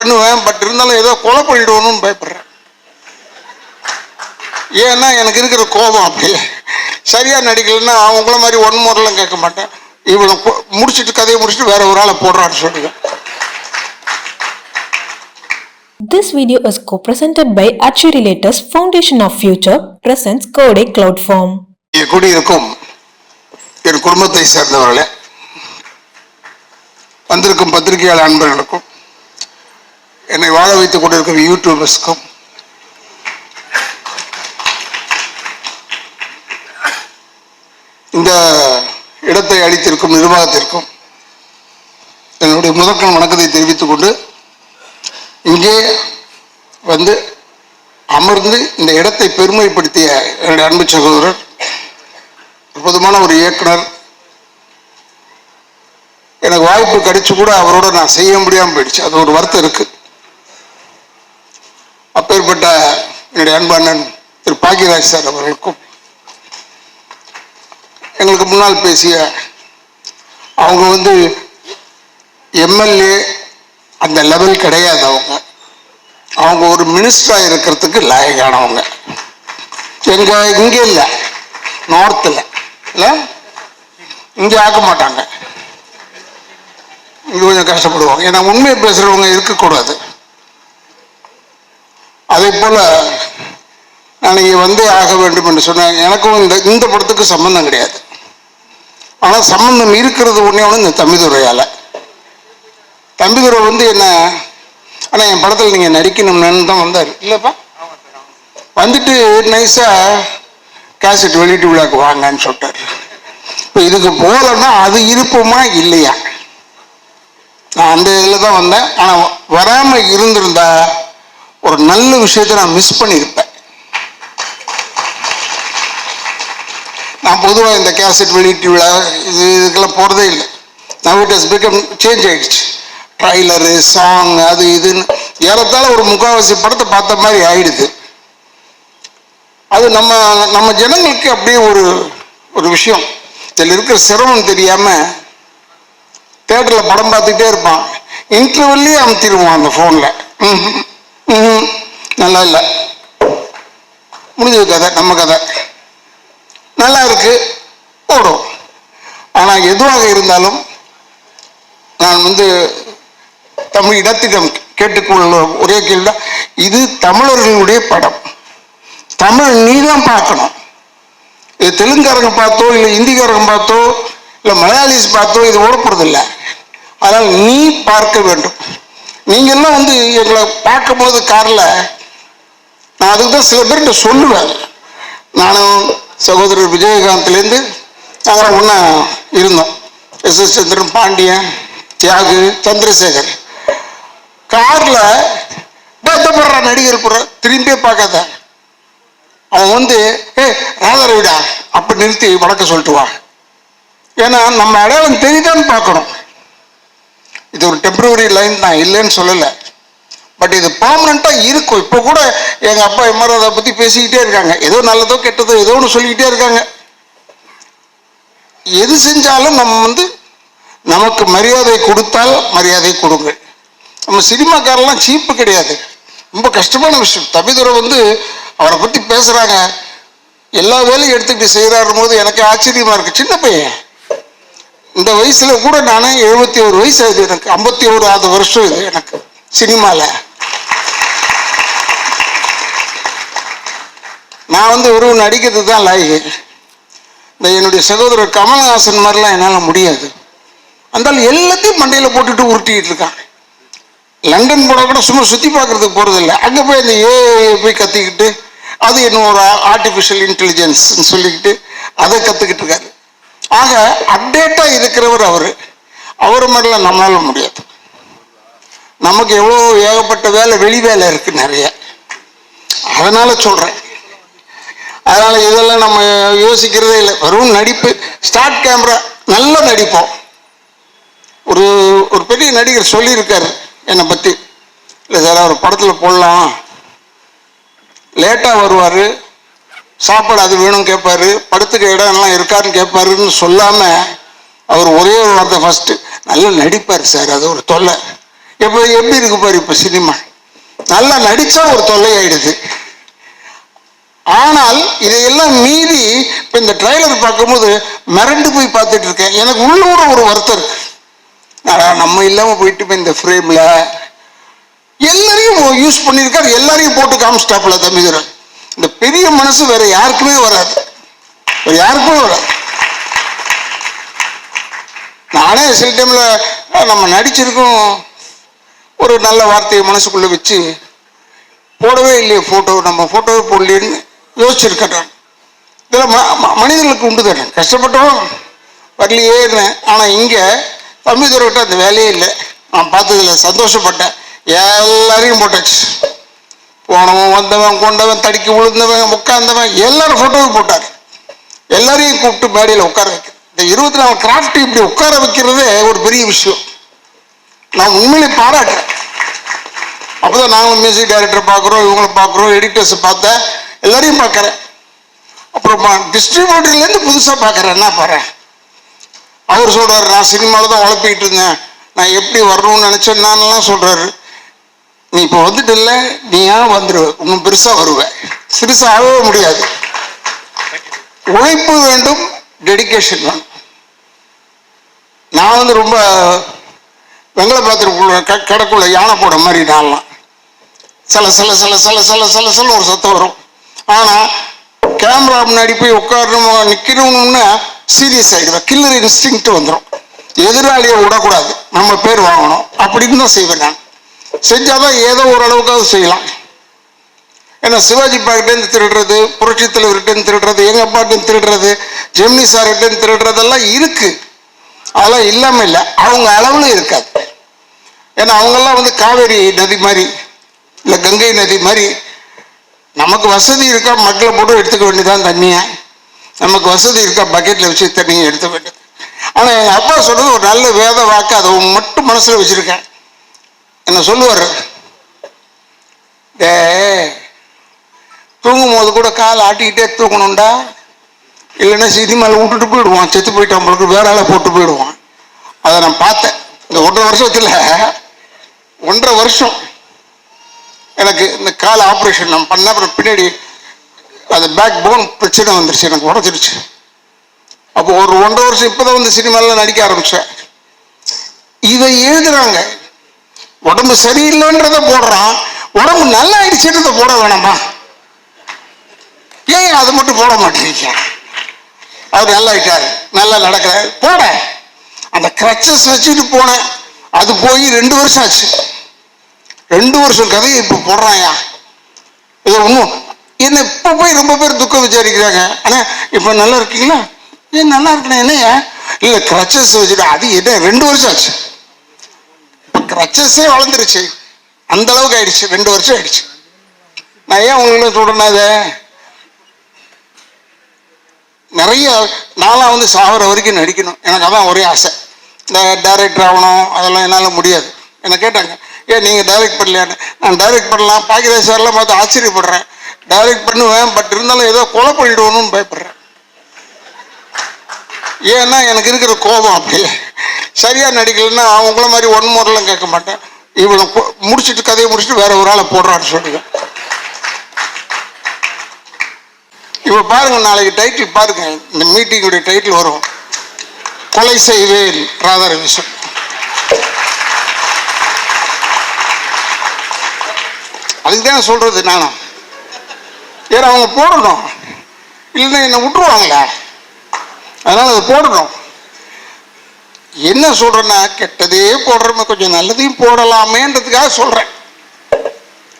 பண்ணுவேன். பட் இருந்தாலும் ஏதோ கொலை பண்ணிடுவோன்னு பயப்படுறேன். ஏன்னா எனக்கு இருக்கிற கோபம் அப்படி. சரியா நடிக்கலன்னா அவங்கள மாதிரி ஒன் மோரெல்லாம் கேட்க மாட்டேன். இவனை முடிச்சுட்டு கதையை முடிச்சுட்டு வேற ஒரு ஆளை போடுறான்னு சொல்லுங்க. This video is co-presented by Achirilators Foundation of Future presents Code Cloud Form. கூடியிருக்கும் என் குடும்பத்தை சேர்ந்தவர்களே, வந்திருக்கும் பத்திரிகையாளர் அன்பர்களுக்கும், என்னை வாழ வைத்துக் கொண்டிருக்கும் யூடியூபர்ஸ்க்கும், இந்த இடத்தை அளித்திருக்கும் நிர்வாகத்திற்கும் என்னுடைய முதற்கண் வணக்கத்தை தெரிவித்துக் கொண்டு, இங்கே வந்து அமர்ந்து இந்த இடத்தை பெருமைப்படுத்திய என்னுடைய அன்பு சகோதரர், அற்புதமான ஒரு இயக்குனர், எனக்கு வாய்ப்பு கிடைச்சு கூட அவரோட நான் செய்ய முடியாமல் போயிடுச்சு. அது ஒரு வருத்தம் இருக்கு. அப்பேற்பட்ட என்னுடைய அன்பண்ணன் திரு பாக்கியராஜ் சார் அவர்களுக்கும், எங்களுக்கு முன்னால் பேசிய அவங்க வந்து எம்எல்ஏ அந்த லெவல் கிடையாது. அவங்க ஒரு மினிஸ்டரா இருக்கிறதுக்கு லாயக்கானவங்க. இங்க இல்லை, நார்த்தில் இல்லை, இங்கே ஆக்க மாட்டாங்க. இங்கே கொஞ்சம் கஷ்டப்படுவாங்க. ஏன்னா உண்மையை பேசுறவங்க இருக்கக்கூடாது. அதே போல நான் இங்கே வந்தே ஆக வேண்டும் என்று சொன்னேன். எனக்கும் இந்த படத்துக்கு சம்பந்தம் கிடையாது. ஆனால் சம்பந்தம் இருக்கிறது ஒன்றே ஒன்று இந்த தம்பிதுரையால். தம்பிதுரை வந்து என்ன, ஆனால் என் படத்தில் நீங்கள் நடிக்கணும்னு தான் வந்தார். இல்லைப்பா, வந்துட்டு நைஸாக கேசட் வெளியிட்டு விழாக்கு வாங்கன்னு சொல்லிட்டார். இப்போ இதுக்கு போகலன்னா அது இருப்போமா இல்லையா? நான் அந்த இதில் தான் வந்தேன். ஆனால் வராமல் இருந்திருந்தா ஒரு நல்ல விஷயத்தை நான் மிஸ் பண்ணியிருப்பேன். நான் பொதுவாக இந்த கேசட் வெளியீட்டு விழா இதுக்கெல்லாம் போகிறதே இல்லை. Now it has become change ஆகிடுச்சு. ட்ரைலரு, சாங், அது இதுன்னு ஏறத்தாழ ஒரு முக்கால்வாசி படத்தை பார்த்த மாதிரி ஆயிடுது. அது நம்ம ஜனங்களுக்கு அப்படியே ஒரு விஷயம். இதில் இருக்கிற சிரமம் தெரியாமல் தேட்டரில் படம் பார்த்துக்கிட்டே இருப்பான். இன்டர்வெல்லே அமுத்திடுவான் அந்த ஃபோனில். நல்லா இல்லை, முடிஞ்சது கதை, நம்ம கதை நல்லா இருக்கு, ஓடும். ஆனால் எதுவாக இருந்தாலும் நான் வந்து தமிழ் இனத்திடம் கேட்டுக்கொள்ள ஒரே கேள்வி, இது தமிழர்களுடைய படம். தமிழ் நீ தான் பார்க்கணும். இது தெலுங்காரங்க பார்த்தோ இல்லை ஹிந்திக்காரங்க பார்த்தோ இல்லை மலையாளிஸ் பார்த்தோ இது ஓடப்படுறது இல்லை. அதனால் நீ பார்க்க வேண்டும். நீங்கள்லாம் வந்து எங்களை பார்க்கும்போது காரில் நான் அதுக்கு தான் சில பேர்கிட்ட சொல்லுவேன். நானும் சகோதரர் விஜயகாந்த்லேருந்து நாங்கள் ஒன்றா இருந்தோம். எஸ் சந்திரன், பாண்டியன், தியாகு, சந்திரசேகர். காரில் பேசப்படுற நடிகர் கூட திரும்பியே பார்க்காத. அவன் வந்து ராதாரவிடா அப்படி நிறுத்தி வணக்கம் சொல்லிட்டு வா. ஏன்னா நம்ம அடையாளம் தெரியுதான்னு பார்க்கணும். இது ஒரு டெம்பரவரி லைன் தான், இல்லைன்னு சொல்லலை. பட் இது பர்மனெண்ட்டாக இருக்கும். இப்போ கூட எங்கள் அப்பா எம்ஆர் அதை பற்றி பேசிக்கிட்டே இருக்காங்க. ஏதோ நல்லதோ கெட்டதோ ஏதோ ஒன்று சொல்லிக்கிட்டே இருக்காங்க. எது செஞ்சாலும் நம்ம வந்து நமக்கு மரியாதை கொடுத்தால் மரியாதை கொடுங்க. நம்ம சினிமாக்காரெல்லாம் சீப்பு கிடையாது. ரொம்ப கஷ்டமான விஷயம். தம்பிதுரை வந்து அவரை பற்றி பேசுகிறாங்க, எல்லா வேலையும் எடுத்துக்கிட்டு செய்கிறாரு போது எனக்கு ஆச்சரியமாக இருக்குது. சின்ன பையன், இந்த வயசில் கூட நான் 71 வயசு ஆகுது எனக்கு. 51வது வருஷம் இது எனக்கு சினிமாவில். நான் வந்து ஒரு நடிக்கிறது தான் லாயக்கு. இந்த என்னுடைய சகோதரர் கமல்ஹாசன் மாதிரிலாம் என்னால் முடியாது. அந்தாலும் எல்லாத்தையும் மண்டையில் போட்டுட்டு உருட்டிக்கிட்டு இருக்கான். லண்டன் போட கூட சும்மா சுற்றி பார்க்கறதுக்கு போகிறதில்ல. அங்கே போய் அந்த போய் கற்றுக்கிட்டு அது என்ன ஒரு ஆர்டிஃபிஷியல் இன்டெலிஜென்ஸ்ன்னு சொல்லிக்கிட்டு அதை கற்றுக்கிட்டு இருக்காரு. ஆக அப்டேட்டாக இருக்கிறவர் அவர் மாதிரிலாம் நம்மளால முடியாது. நமக்கு எவ்வளோ ஏகப்பட்ட வேலை, வெளி வேலை இருக்குது நிறைய. அதனால சொல்கிறேன். அதனால இதெல்லாம் நம்ம யோசிக்கிறதே இல்லை. வெறும் நடிப்பு, ஸ்டார்ட் கேமரா, நல்லா நடிப்போம். ஒரு பெரிய நடிகர் சொல்லியிருக்காரு என்னை பற்றி. இல்லை சார், அவர் படத்தில் போடலாம், லேட்டாக வருவார், சாப்பாடு அது வேணும் கேட்பாரு, படுத்துக்க இடம் எல்லாம் இருக்காருன்னு கேட்பாருன்னு சொல்லாமல் அவர் ஒரே ஒரு வார்த்தை ஃபஸ்ட்டு, நல்லா நடிப்பார் சார், அது ஒரு தொல்லை. இப்போ எப்படி இருக்கு பாரு இப்போ சினிமா, நல்லா நடிச்சா ஒரு தொல்லை ஆயிடுது. ஆனால் இதையெல்லாம் மீறி இப்போ இந்த ட்ரைலர் பார்க்கும்போது மிரண்டு போய் பார்த்துட்டு இருக்கேன். எனக்கு உள்ளூர ஒரு வருத்தம் இருக்கு. நம்ம இல்லாம போயிட்டு இப்போ இந்த ஃப்ரேம்ல எல்லாரையும் யூஸ் பண்ணியிருக்காரு, எல்லாரையும் போட்டு காமிச்சிட்டாப்புல தம்பிதுரை. இந்த பெரிய மனசு வேற யாருக்குமே வராது, வேற யாருக்குமே வராது. நானே சில டைம்ல நம்ம நடிச்சிருக்கோம், ஒரு நல்ல வார்த்தையை மனசுக்குள்ள வச்சு போடவே இல்லையே போட்டோ, நம்ம போட்டோவே போடலேன்னு யோசிச்சிருக்கேன். இதில் மனிதர்களுக்கு உண்டு தானே, கஷ்டப்பட்டோம் வரலையேன்னு. ஆனால் இங்கே தம்பிதுரைகிட்ட அந்த வேலையே இல்லை. நான் பார்த்ததில்ல, சந்தோஷப்பட்டேன். எல்லாரையும் போட்டாச்சு, போனவன் வந்தவன் கொண்டவன் தடிக்கி விழுந்தவன் உட்கார்ந்தவன் எல்லாரும் போட்டோவும் போட்டார். எல்லாரையும் கூப்பிட்டு மேடையில் உட்கார வைக்க, இந்த 24 கிராஃப்ட் இப்படி உட்கார வைக்கிறதே ஒரு பெரிய விஷயம். நான் உண்மையிலே பாராட்டுறேன். அப்போதான் நாங்கள் மியூசிக் டைரக்டர் பார்க்குறோம், இவங்களை பார்க்குறோம், எடிட்டர்ஸ் பார்த்தேன், எல்லாரையும் பார்க்குறேன். அப்புறம் டிஸ்ட்ரிபியூட்டர்லேருந்து புதுசாக பார்க்குறேன். என்ன பாரு, அவர் சொல்கிறார், நான் சினிமாவில் தான் உழப்பிக்கிட்டு இருந்தேன், நான் எப்படி வரணும்னு நினச்சேன் நான்லாம் சொல்கிறாரு. நீ இப்போ வந்துட்டு இல்லை, நீ ஏன் வந்துடுவ, இன்னும் பெருசாக வருவேன், சிறுசாக ஆகவே முடியாது. உழைப்பு வேண்டும், டெடிக்கேஷன் வேணும். நான் வந்து ரொம்ப வெங்கல பாத்திரக்குள்ள கடைக்குள்ள யானை போட மாதிரி நான்லாம் சில சில சில சில சில சில சில ஒரு சத்தம் வரும். ஆனால் கேமரா முன்னாடி போய் உட்காரணும் நிற்கணும்னு சீரியஸ் ஆகிடுவேன். கில்லர் இன்ஸ்டிங்க்ட் வந்துடும். எதிராளியை விடக்கூடாது, நம்ம பேர் வாங்கணும் அப்படின்னு தான் செய்வேன். நான் செஞ்சாதான் ஏதோ ஓரளவுக்காவது செய்யலாம். ஏன்னா சிவாஜி பாக்கிட்டேருந்து திருடுறது, புரட்சி தலைவர்கிட்டேருந்து திருடுறது, எங்கள் அப்பாட்டேருந்து திருடுறது, ஜெமினி சார்கிட்டேருந்து திருடுறதெல்லாம் இருக்கு. அதெல்லாம் இல்லாமல் இல்லை, அவங்க அளவில் இருக்காது. ஏன்னா அவங்கெல்லாம் வந்து காவேரி நதி மாதிரி இல்லை கங்கை நதி மாதிரி. நமக்கு வசதி இருக்கா மக்களை போட்டு எடுத்துக்க வேண்டியதான் தண்ணியை, நமக்கு வசதி இருக்கா பக்கெட்டில் வச்சு தண்ணியை எடுத்த வேண்டியது. ஆனால் எங்கள் அப்பா சொல்றது ஒரு நல்ல வேத வாக்கு, அதை மட்டும் மனசில் வச்சுருக்கேன். என்ன சொல்லுவார், தூங்கும் போது கூட கால் ஆட்டிக்கிட்டே தூக்கணும்டா, இல்லைன்னா சினிமாவில் விட்டுட்டு போயிடுவான், செத்து போயிட்டு நம்மளுக்கு வேற ஆளை போட்டு போயிடுவான். அதை நான் பார்த்தேன். இந்த 1.5 வருஷத்தில் 1.5 வருஷம் எனக்கு இந்த கால் ஆப்ரேஷன் நான் பண்ண அப்புறம் பின்னாடி அது பேக் போன் பிரச்சனை வந்துருச்சு, எனக்கு உடச்சிருச்சு. அப்போ ஒரு 1.5 வருஷம் இப்போதான் வந்து சினிமாவில் நடிக்க ஆரம்பித்தேன். இதை எழுதுறாங்க, உடம்பு சரியில்லைன்றத போடுறான், உடம்பு நல்லா ஆயிடுச்சுன்றத போட வேணாமா? ஏன் அதை மட்டும் போட மாட்டேங்க? அவர் நல்லா ஆயிட்டாரு, நல்லா நடக்கிறாரு, போட. அந்த கிரச்சஸ் வச்சுட்டு போனேன், அது போய் 2 வருஷம் ஆச்சு. 2 வருஷம் கதையை இப்போ போடுறாயா? இதை ஒன்றும் என்ன இப்போ போய் ரொம்ப பேர் துக்கம் விசாரிக்கிறாங்க. ஆனால் இப்போ நல்லா இருக்கீங்களா? ஏன் நல்லா இருக்கணும் என்னையா? இல்லை கிரச்சஸ் வச்சுட்டு, அது என்ன 2 வருஷம் ஆச்சு. இப்போ கிரச்சஸே வளர்ந்துருச்சு, அந்த அளவுக்கு ஆயிடுச்சு. 2 வருஷம் ஆயிடுச்சு. நான் ஏன் உங்களுக்கு சொல்றேன்னா, இதை நிறைய நாளாக வந்து சாகிற வரைக்கும் நடிக்கணும், எனக்கு அதான் ஒரே ஆசை. இந்த டைரக்டர் ஆகணும் அதெல்லாம் என்னால் முடியாது. என்னை கேட்டாங்க, ஏன் நீங்கள் டைரக்ட் பண்ணலையான்னு. நான் டைரக்ட் பண்ணலாம், பாக்கியராஜ் சார்லாம் பார்த்து ஆச்சரியப்படுறேன். டைரக்ட் பண்ணுவேன், பட் இருந்தாலும் ஏதோ கொலை பண்ணிடுவோன்னு பயப்படுறேன். ஏன்னா எனக்கு இருக்கிற கோபம் அப்படி. சரியாக நடிக்கலைன்னா அவங்கள மாதிரி 1 முறைலாம் கேட்க மாட்டேன். இவனை முடிச்சுட்டு கதையை முடிச்சுட்டு வேற ஒரு ஆளை போடுறான்னு சொல்லுவேன். இப்போ பாருங்க, நாளைக்கு டைட்டில் பாருங்க, இந்த மீட்டிங்குடைய டைட்டில் வரும், கொலை செய்வேன் ராதாரவிசன். அதுக்கு தான் சொல்றது நானும். ஏன்னா அவங்க போடணும், இல்லைன்னா என்னை விட்டுருவாங்களே, அதனால அதை போடணும். என்ன சொல்றேன்னா, கெட்டதே போடுறோமே, கொஞ்சம் நல்லதையும் போடலாமேன்றதுக்காக சொல்றேன்.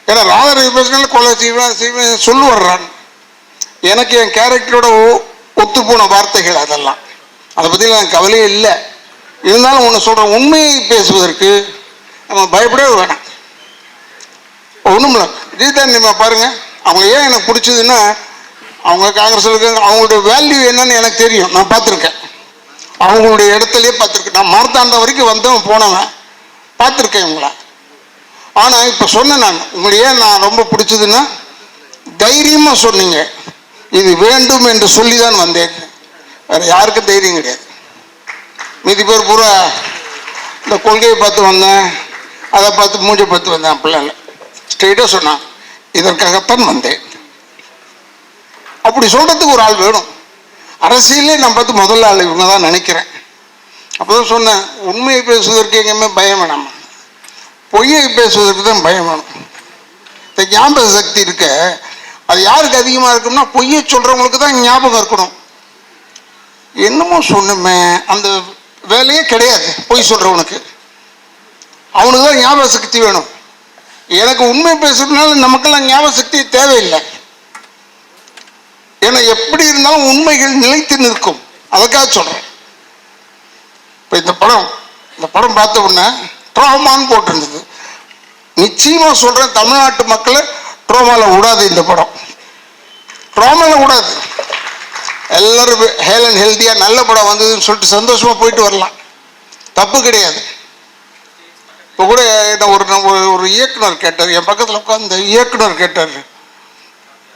ஏன்னா ராதாரவி பேசினால கொலை செய்வேன் சொல்லு வர்றான். எனக்கு என் கேரக்டரோட ஒத்து போன வார்த்தைகள் அதெல்லாம், அதை பற்றி எனக்கு கவலையே இல்லை. இருந்தாலும் ஒன்று சொல்கிறேன், உண்மையை பேசுவதற்கு நம்ம பயப்படவே வேணாம். ஒன்றும் இல்லை, விஜயதான் நம்ம பாருங்கள், அவங்க ஏன் எனக்கு பிடிச்சதுன்னா, அவங்க காங்கிரஸில் இருக்காங்க, அவங்களுடைய வேல்யூ என்னன்னு எனக்கு தெரியும், நான் பார்த்துருக்கேன். அவங்களுடைய இடத்துலையே பார்த்துருக்கேன். நான் மார்த்தாண்டம் வரைக்கும் வந்தவன் போனவன், பார்த்துருக்கேன் இவங்கள. ஆனால் இப்போ சொன்னேன் நான், உங்களை ஏன் நான் ரொம்ப பிடிச்சதுன்னா, தைரியமாக சொன்னீங்க, இது வேண்டும் என்று சொல்லி தான் வந்தேன். வேற யாருக்கும் தைரியம் கிடையாது. மீதி பேர் பூரா இந்த கொள்கையை பார்த்து வந்தேன், அதை பார்த்து மூஞ்சை பார்த்து வந்தேன். அப்படிலாம் ஸ்ட்ரெயிட்டாக சொன்னான், இதற்காகத்தான் வந்தேன். அப்படி சொல்றதுக்கு ஒரு ஆள் வேணும். அரசியலே நான் பார்த்து முதல்ல ஆள் இவங்க தான் நினைக்கிறேன். அப்போதான் சொன்னேன், உண்மையை பேசுவதற்கு எங்கேயுமே பயம் வேணாம், பொய்யை பேசுவதற்கு தான் பயம் வேணும். இந்த ஞாபக சக்தி இருக்க, அது யாருக்கு அதிகமாக இருக்கும்னா பொய்யை சொல்றவங்களுக்கு தான் ஞாபகம் இருக்கணும். என்னமோ சொன்னுமே, அந்த வேலையே கிடையாது பொய் சொல்றவனுக்கு. அவனுக்கு தான் ஞாபக சக்தி வேணும். எனக்கு உண்மை பேசுறதுனால நமக்கெல்லாம் ஞாபக சக்தி தேவையில்லை. ஏன்னா எப்படி இருந்தாலும் உண்மைகள் நிலைத்து நிற்கும். அதுக்காக சொல்றேன். இப்போ இந்த படம் பார்த்த உடனே ட்ராமான்னு போட்டிருந்தது. நிச்சயமா சொல்றேன், தமிழ்நாட்டு மக்களை ட்ராமால விடாது. இந்த படம் ட்ராமால விடாது. எல்லாரும் ஹேல் அண்ட் ஹெல்த்தியா நல்ல படம் வந்ததுன்னு சொல்லிட்டு சந்தோஷமா போயிட்டு வரலாம், தப்பு கிடையாது. இப்போ கூட ஒரு இயக்குனர் கேட்டார், என் பக்கத்தில் உட்காந்து இயக்குனர் கேட்டார்,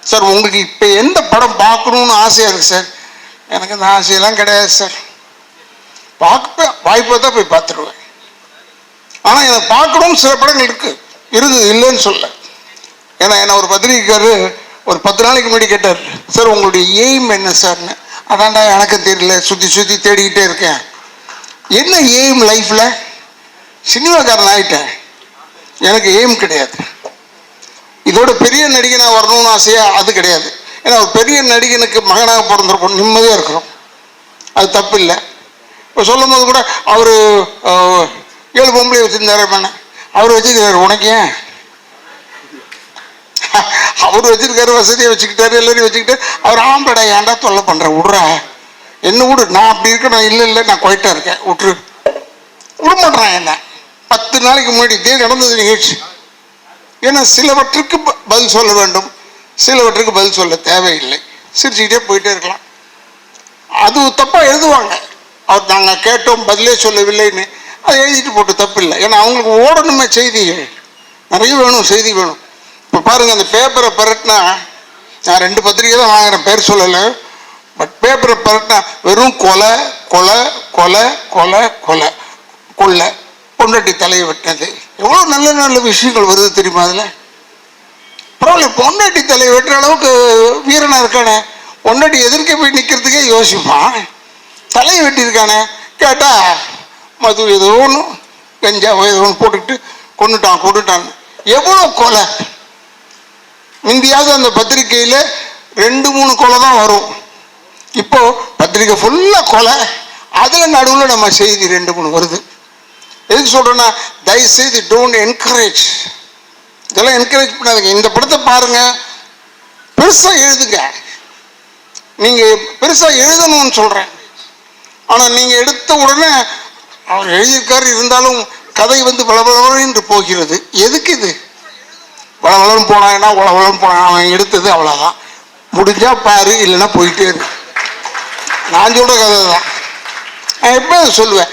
சார் உங்களுக்கு இப்போ எந்த படம் பார்க்கணும்னு ஆசையாக இருக்குது சார்? எனக்கு அந்த ஆசையெல்லாம் கிடையாது சார், பார்ப்பேன், வாய்ப்பாக தான் போய் பார்த்துருவேன். ஆனால் எனக்கு பார்க்கணும்னு சில படங்கள் இருக்குது இல்லைன்னு சொல்ல. ஏன்னா என்ன ஒரு பத்திரிகைக்காரு ஒரு 10 நாளைக்கு முன்னாடி கேட்டார், சார் உங்களுடைய எய்ம் என்ன சார்னு. அதான்டா எனக்கு தெரியல, சுற்றி சுற்றி தேடிக்கிட்டே இருக்கேன். என்ன எய்ம் லைஃப்பில்? சினிமாக்காரன் ஆகிட்டேன், எனக்கு எய்ம் கிடையாது. இதோட பெரிய நடிகனாக வரணும்னு ஆசையா? அது கிடையாது. ஏன்னா ஒரு பெரிய நடிகனுக்கு மகனாக பிறந்திருக்கணும், நிம்மதியாக இருக்கிறோம், அது தப்பு இல்லை. இப்போ சொல்லும் போது கூட அவர் 7 பொம்பளை வச்சுருந்தாரு, அவர் வச்சுக்கிறாரு, உனக்கு ஏன்? அவர் வச்சிருக்காரு, வசதியை வச்சுக்கிட்டாரு, எல்லாரையும் வச்சுக்கிட்டாரு. அவர் ஆம்படா, ஏன்டா தொல்லை பண்ற, விட்றா என்ன விடு, நான் அப்படி இருக்கேன், இல்லை நான் குவைட்டா இருக்கேன், விட்டுரு, விட மாட்டேறான் என்ன. 10 நாளைக்கு முன்னாடி இதே நடந்தது நிகழ்ச்சி. ஏன்னா சிலவற்றுக்கு பதில் சொல்ல வேண்டும், சிலவற்றுக்கு பதில் சொல்ல தேவையில்லை, சிரிச்சுக்கிட்டே போயிட்டே இருக்கலாம். அது தப்பா எழுதுவாங்க, அவர் நாங்கள் கேட்டோம் பதிலே சொல்லவில்லைன்னு, அதை எழுதிட்டு போட்டு தப்பு இல்லை. ஏன்னா அவங்களுக்கு ஓடணுமே, செய்திகள் நிறைய வேணும், செய்தி வேணும். இப்போ பாருங்க, அந்த பேப்பரை பரட்டினா, நான் 2 பத்திரிகை தான் வாங்குறேன், பேர் சொல்லலை, பட் பேப்பரை பரட்டினா வெறும் கொலை கொலை கொலை கொலை கொலை கொள்ளை, பொண்டாட்டி தலையை வெட்டினது, எவ்வளோ நல்ல நல்ல விஷயங்கள் வருது தெரியுமா அதில்? பரவாயில்ல, பொண்டாட்டி தலையை வெட்டுற அளவுக்கு வீரனா இருக்கானே, பொண்டாட்டி எதிர்க்க போய் நிற்கிறதுக்கே யோசிப்பான், தலையை வெட்டியிருக்கானே. கேட்டால் மது ஏதோ ஒன்று கஞ்சாவோ ஏதோ ஒன்று போட்டுக்கிட்டு கொண்டுட்டான். எவ்வளோ கொலை! முந்தியாவது அந்த பத்திரிகையில் 2-3 கொலை தான் வரும், இப்போ பத்திரிகை ஃபுல்லாக கொலை, அதில் நடுவில் நம்ம செய்தி 2-3 வருது. எதுக்கு சொல்கிறேன்னா, தயவுசெய்து டோன்ட் என்கரேஜ், இதெல்லாம் என்கரேஜ் பண்ணாதுங்க. இந்த படத்தை பாருங்க, பெருசாக எழுதுங்க, நீங்கள் பெருசாக எழுதணும்னு சொல்கிறேன். ஆனால் நீங்கள் எடுத்த உடனே அவர் எழுதியிருக்காரு, இருந்தாலும் கதை பலபலன்னு போகிறது. எதுக்கு இது? வளவளன்னு போனான்னா உளவளன்னு போனான், அவன் எடுத்தது அவ்வளோதான். முடிஞ்சா பாரு, இல்லைன்னா போயிட்டே இருக்கு. நான் சொல்கிற கதை தான். நான் எப்போ சொல்லுவேன்,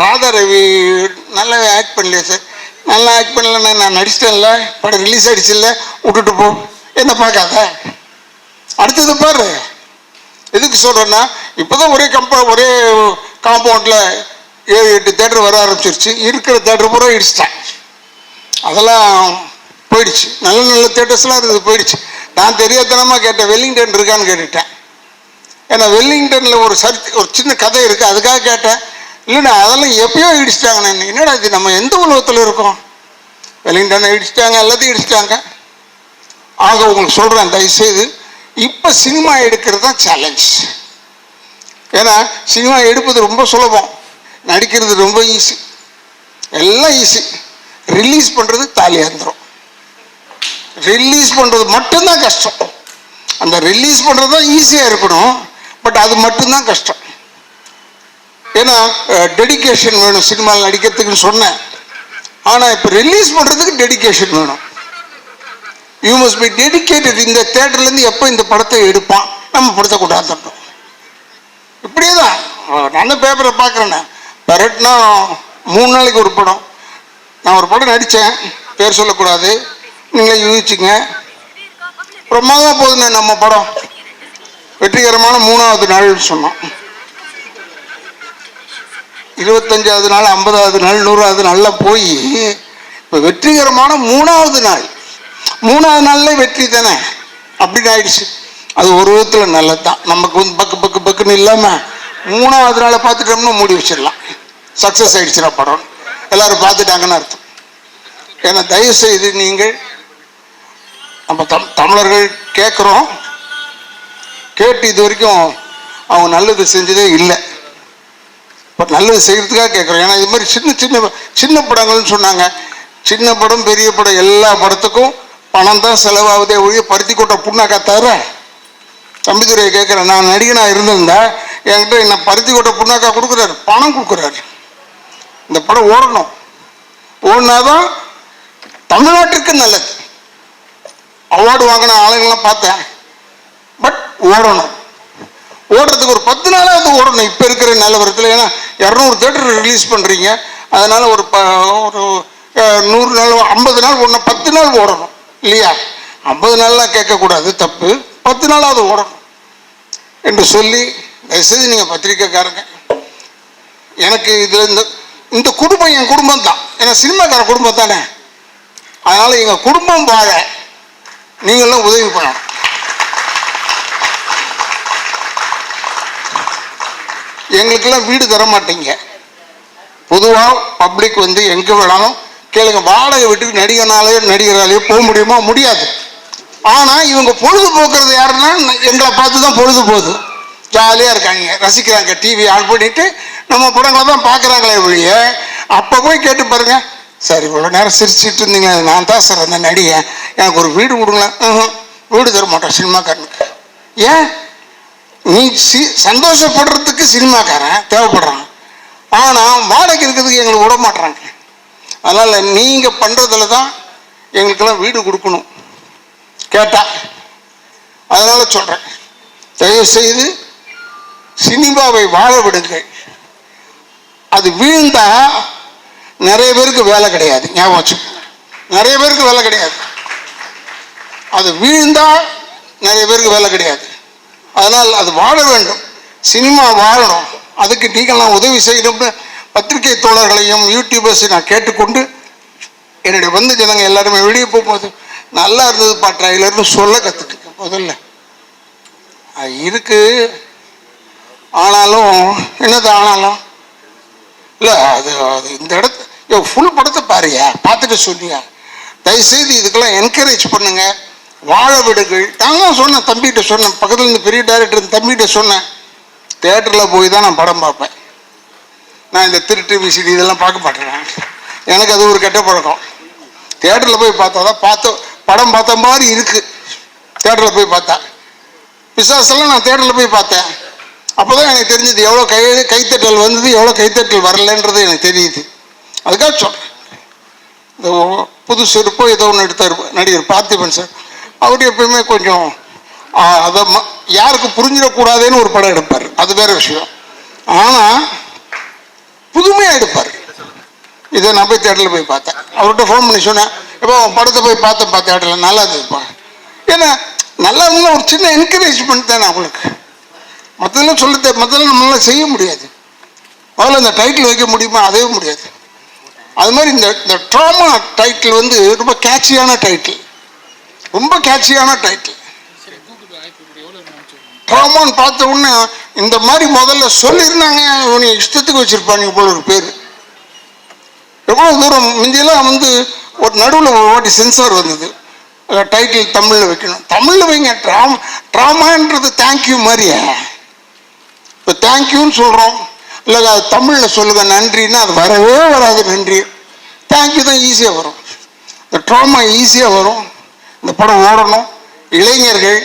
ராதா ரவி நல்லா ஆக்ட் பண்ணலையே சார், நல்லா ஆக்ட் பண்ணலன்னா நான் நடிச்சிட்டேன்ல, படம் ரிலீஸ் ஆகிடுச்சில்ல, விட்டுட்டு போ, என்ன பார்க்காத, அடுத்தது பாரு. எதுக்கு சொல்கிறேன்னா, இப்போ தான் ஒரே காம்பவுண்டில் 7-8 தேட்டர் வர ஆரம்பிச்சிருச்சு, இருக்கிற தேட்டர் பூரா இடிச்சிட்டேன். அதெல்லாம் போயிடுச்சு, நல்ல நல்ல தேட்டர்ஸ்லாம் இருக்குது, போயிடுச்சு. நான் தெரியாதனமாக கேட்டேன், வெல்லிங்டன் இருக்கான்னு கேட்டுட்டேன். ஏன்னா வெல்லிங்டனில் ஒரு சின்ன கதை இருக்குது, அதுக்காக கேட்டேன். இல்லைண்ணா அதெல்லாம் எப்பயோ இடிச்சிட்டாங்கண்ணே. என்னடா இது, நம்ம எந்த உலகத்தில் இருக்கோம்? வெல்லிங்டனை இடிச்சிட்டாங்க, எல்லாத்தையும் இடிச்சிட்டாங்க. ஆக உங்களுக்கு சொல்கிறேன், தயவுசெய்து இப்போ சினிமா எடுக்கிறது தான் சேலஞ்ச். ஏன்னா சினிமா எடுப்பது ரொம்ப சுலபம், நடிக்கிறது ரொம்ப ஈஸி, எல்லாம் ஈஸி. ரிலீஸ் பண்ணுறது தாலியாந்திரம், ரிலீஸ் பண்ணுறது மட்டும்தான் கஷ்டம். அந்த ரிலீஸ் பண்ணுறது தான் ஈஸியாக இருக்கணும், பட் அது மட்டும்தான் கஷ்டம். ஏன்னா டெடிக்கேஷன் வேணும் சினிமாவில் நடிக்கிறதுக்குன்னு சொன்னேன். ஆனால் இப்போ ரிலீஸ் பண்ணுறதுக்கு டெடிக்கேஷன் வேணும். You must be dedicated. இந்த தேட்டர்லேருந்து எப்போ இந்த படத்தை எடுப்பான், நம்ம படத்தை கொண்டாந்துட்டோம். இப்படியே தான் நான் பேப்பரை பார்க்குறேண்ணே. பரட்னா 3 நாளைக்கு ஒரு படம். நான் ஒரு படம் நடித்தேன், பேர் சொல்லக்கூடாது, நீங்களே யூகிச்சிங்க. பிரமாதமாக போகுதுண்ணே நம்ம படம், வெற்றிகரமான 3ஆவது நாள்னு சொன்னோம். 25வது நாள், 50வது நாள், 100வது நாள்லாம் போய் இப்போ வெற்றிகரமான மூணாவது நாள்ல வெற்றி தானே அப்படின்னு ஆயிடுச்சு. அது ஒரு விதத்தில் நல்லது தான். நமக்கு வந்து பக்குன்னு இல்லாமல் மூணாவது நாளை பார்த்துட்டோம்னா மூடி வச்சிடலாம். சக்ஸஸ் ஆயிடுச்சுன்னா படம் எல்லாரும் பார்த்துட்டாங்கன்னு அர்த்தம். ஏன்னா தயவு செய்து நீங்கள் நம்ம தமிழர்கள் கேட்குறோம், கேட்டு இது வரைக்கும் அவங்க நல்லது செஞ்சதே இல்லை. பட் நல்லது செய்கிறதுக்காக கேட்குறோம். ஏன்னா இது மாதிரி சின்ன படங்கள்னு சொன்னாங்க. சின்ன படம் பெரிய படம் எல்லா படத்துக்கும் பணம் தான் செலவாகுதே ஒழிய பருத்தி கொட்ட புண்ணாக்கா தவிர. தம்பிதுரையை கேட்குறேன், நான் நடிகனாக இருந்திருந்தா என்கிட்ட என்ன பருத்தி கொட்ட புண்ணாக்கா கொடுக்குறாரு, பணம் கொடுக்குறாரு. இந்த படம் ஓடினாதான் தமிழ்நாட்டுக்கு நல்லது. அவார்டு வாங்கின ஆளுங்கள்லாம் பார்த்தேன். பட் ஓடுறதுக்கு ஒரு 10 நாளாவது ஓடணும் இப்போ இருக்கிற நிலவரத்தில். ஏன்னா 200 தேட்டர் ரிலீஸ் பண்ணுறீங்க. அதனால ஒரு 100 நாள் 50 நாள் ஓடணும், 10 நாள் ஓடணும் இல்லையா? 50 நாள்லாம் கேட்கக்கூடாது, தப்பு. 10 நாளாவது ஓடணும் என்று சொல்லி தயவுசெய்து நீங்கள் பத்திரிக்கைக்காரங்க, எனக்கு இதில் இந்த குடும்பம் என் குடும்பம் தான். ஏன்னா சினிமாக்கார குடும்பம் தானே. அதனால எங்கள் குடும்பம் வாழ நீங்களாம் உதவி பண்ணணும். எங்களுக்கெல்லாம் வீடு தர மாட்டீங்க. பொதுவாக பப்ளிக் வந்து எங்கே வேணாலும் கேளுங்க, வாடகை வீட்டுக்கு நடிகராலேயோ போக முடியுமா? முடியாது. ஆனால் இவங்க பொழுதுபோக்குறது யாருன்னா எங்களை பார்த்து தான் பொழுது போகுது. ஜாலியாக இருக்காங்க, ரசிக்கிறாங்க. டிவி ஆன் பண்ணிட்டு நம்ம படங்களை தான் பார்க்குறாங்களே ஒழிய, அப்போ போய் கேட்டு பாருங்க, சார் இவ்வளோ நேரம் சிரிச்சுட்டு இருந்தீங்க, நான் தான் சார் அந்த நடிகன், எனக்கு ஒரு வீடு கொடுங்களேன். வீடு தர மாட்டோம் சினிமாக்காரனுக்கு. ஏன்? நீ சந்தோஷப்படுறதுக்கு சினிமாக்காரன் தேவைப்படுறான், ஆனால் வாடகை இருக்கிறதுக்கு எங்களுக்கு விட மாட்டுறாங்க. அதனால் நீங்கள் பண்ணுறதுல தான் எங்களுக்கெல்லாம் வீடு கொடுக்கணும் கேட்டா. அதனால் சொல்கிறேன், தயவுசெய்து சினிமாவை வாழ விடுங்கள். அது வீழ்ந்தா நிறைய பேருக்கு வேலை கிடையாது. ஞாபகம் வச்சுக்கோங்க, நிறைய பேருக்கு வேலை கிடையாது. அது வீழ்ந்தா நிறைய பேருக்கு வேலை கிடையாது. அதனால் அது வாழ வேண்டும், சினிமா வாழணும். அதுக்கு நீங்கள்லாம் உதவி செய்யணும்னு பத்திரிகை தோழர்களையும் யூடியூபர்ஸையும் நான் கேட்டுக்கொண்டு, என்னுடைய வந்து ஜனங்க எல்லாருமே வெளியே போகும்போது நல்லா இருந்ததுப்பா ட்ரைலர்னு சொல்ல கற்றுட்டுருக்கேன். முதல்ல அது இருக்கு, ஆனாலும் என்னது ஆனாலும் இல்லை, அது இந்த இடத்து ஃபுல் படத்தை பாருயா, பார்த்துட்டு சொன்னியா. தயவுசெய்து இதுக்கெல்லாம் என்கரேஜ் பண்ணுங்க, வாழ விடுங்கள். நான் தான் சொன்னேன், தம்பிகிட்ட சொன்னேன், பக்கத்தில் இருந்து பெரிய டைரக்டர் தம்பிகிட்ட சொன்னேன், தேட்டரில் போய் தான் நான் படம் பார்ப்பேன். நான் இந்த திருட்டு விசிடி இதெல்லாம் பார்க்க மாட்டேன். எனக்கு அது ஒரு கெட்ட பழக்கம். தேட்டரில் போய் பார்த்தா தான் படம் பார்த்த மாதிரி இருக்குது. தேட்டரில் போய் பார்த்தா பிசாசெல்லாம் நான் தேட்டரில் போய் பார்த்தேன். அப்போ தான் எனக்கு தெரிஞ்சது எவ்வளோ கைத்தட்டல் வந்தது, எவ்வளோ கைத்தட்டல் வரலன்றது எனக்கு தெரியுது. அதுக்காக சொல்கிறேன். இந்த புது செருப்போ ஏதோ ஒன்று எடுத்தார் நடிகர் பார்த்திபன் சார். அவர் எப்பயுமே கொஞ்சம் அதை யாருக்கு புரிஞ்சிடக்கூடாதுன்னு ஒரு படம் எடுப்பார், அது வேற விஷயம். ஆனால் புதுமையாக எடுப்பார். இதை நான் போய் தேட்டரில் போய் பார்த்தேன். அவர்கிட்ட ஃபோன் பண்ணி சொன்னேன், இப்போ படத்தை போய் பார்த்தேன் தேட்டரில், நல்லா இருந்ததுப்பா. ஏன்னா நல்லா இருந்தாலும் ஒரு சின்ன என்கரேஜ்மெண்ட் தானே அவங்களுக்கு. மற்றதெல்லாம் மற்றதெல்லாம் நம்மளால செய்ய முடியாது. முதல்ல இந்த டைட்டில் வைக்க முடியுமா? அதே முடியாது. அது மாதிரி இந்த ட்ராமா டைட்டில் வந்து ரொம்ப கேட்சியான டைட்டில், ரொம்ப கேட்சியான டைட்டில். ட்ராமான்னு பார்த்த உடனே இந்த மாதிரி முதல்ல சொல்லியிருந்தாங்க, இவனை இஷ்டத்துக்கு வச்சிருப்பாங்க போல ஒரு பேர். எவ்வளோ தூரம் முந்தியெல்லாம் வந்து ஒரு நடுவில் ஒரு வாட்டி சென்சார் வந்தது, டைட்டில் தமிழில் வைக்கணும். தமிழில் வைங்க, ட்ராமான்றது தேங்க்யூ மாதிரியா. இப்போ தேங்க்யூன்னு சொல்கிறோம், இல்லை அது தமிழில் சொல்லுங்க நன்றின்னா அது வரவே வராது. நன்றி தேங்க்யூ தான் ஈஸியாக வரும். இந்த ட்ராமா ஈஸியாக வரும். இந்த படம் ஓடணும். இளைஞர்கள்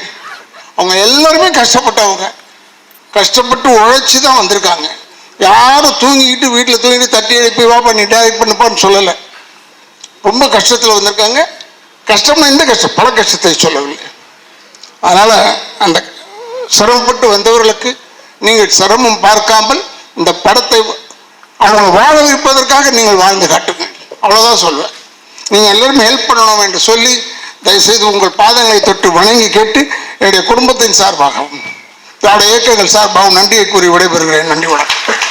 அவங்க எல்லாருமே கஷ்டப்பட்டவங்க, கஷ்டப்பட்டு உழைச்சி தான் வந்திருக்காங்க. யாரும் தூங்கிக்கிட்டு வீட்டில் தூங்கிட்டு தட்டி எழுப்பி வா பண்ணி டைரக்ட் பண்ணுப்பான்னு சொல்லலை. ரொம்ப கஷ்டத்தில் வந்திருக்காங்க. கஷ்டம்னா இந்த கஷ்டம், பல கஷ்டத்தை சொல்லவில்லை. அதனால் அந்த சிரமப்பட்டு வந்தவர்களுக்கு நீங்கள் சிரமம் பார்க்காமல் இந்த படத்தை அவங்க வாழ வைப்பதற்காக நீங்கள் வாழ்ந்து காட்டுங்கள், அவ்வளோதான் சொல்வேன். நீங்கள் எல்லாருமே ஹெல்ப் பண்ணணும் என்று சொல்லி தயவுசெய்து உங்கள் பாதங்களை தொட்டு வணங்கி கேட்டு என்னுடைய குடும்பத்தின் சார்பாகவும் திராவிட இயக்கங்கள் சார்பாகவும் நன்றியை கூறி விடைபெறுகிறேன். நன்றி, வணக்கம்.